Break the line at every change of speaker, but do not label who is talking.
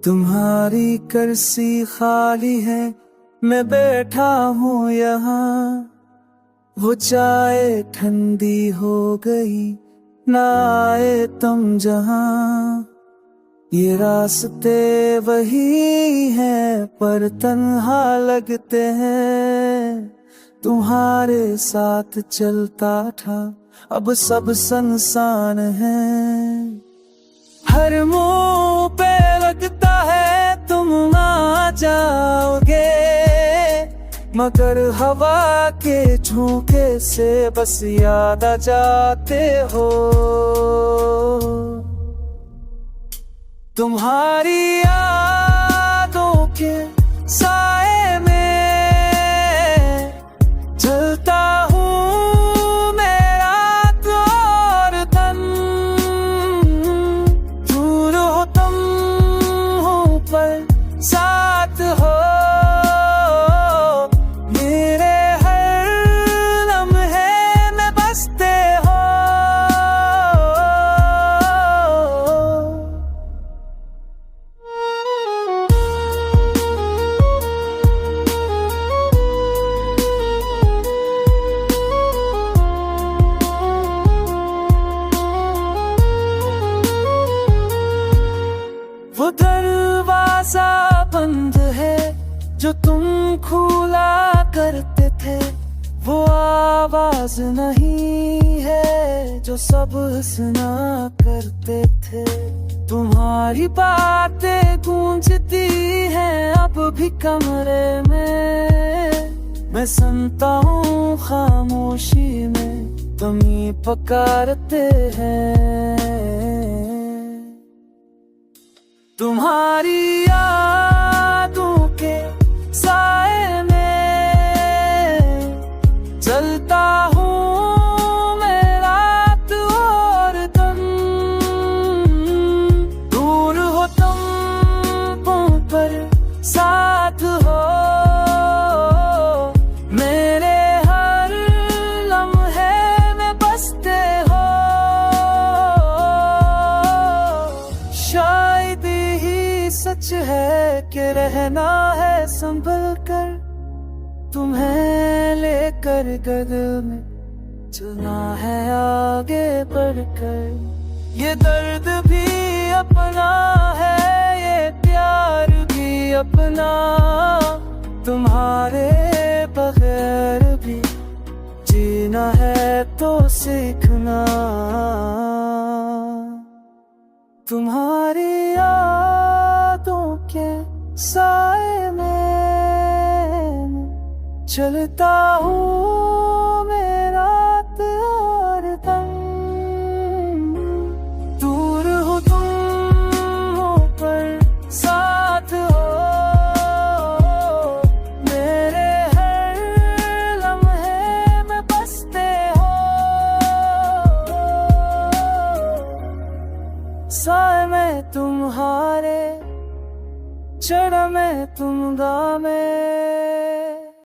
तुम्हारी कुर्सी खाली है, मैं बैठा हूँ यहाँ। वो चाय ठंडी हो गई, ना आए तुम जहाँ। ये रास्ते वही हैं पर तन्हा लगते हैं। तुम्हारे साथ चलता था, अब सब सुनसान है। हर मुंह पे लगता है तुम आ जाओगे, मगर हवा के झोंके से बस याद आ जाते हो। तुम्हारी यादों के साए में चलता हूँ मैं रात और दिन। दूर हो तुम हो पर साथ हो, मेरे हर लम्हे में बसते हो। वो दरवाजा बंद है जो तुम खुला करते थे, वो आवाज नहीं है जो सब सुना करते थे। तुम्हारी बातें गूंजती हैं अब भी कमरे में, मैं सुनता हूँ खामोशी में तुम ही पुकारते हैं। तुम्हारी यादों के साए में चलता हूँ मैं रात और दिन। दूर हो तुम पर साथ हो, मेरे हर लम्हे में बसते हो। शायद ही सच है कि रहना है संभल कर, तुम्हें लेकर गगल में चलना है आगे बढ़कर। ये दर्द भी अपना है, ये प्यार भी अपना, तुम्हारे बगैर भी जीना है तो सीखना। तुम्हारी यादों के साए में चलता हूँ मैं रात और दिन। दूर हो तुम हो पर साथ हो, मेरे हर लम्हे में बसते हो। साए में तुम्हारे, चढ़ में तुम गामे।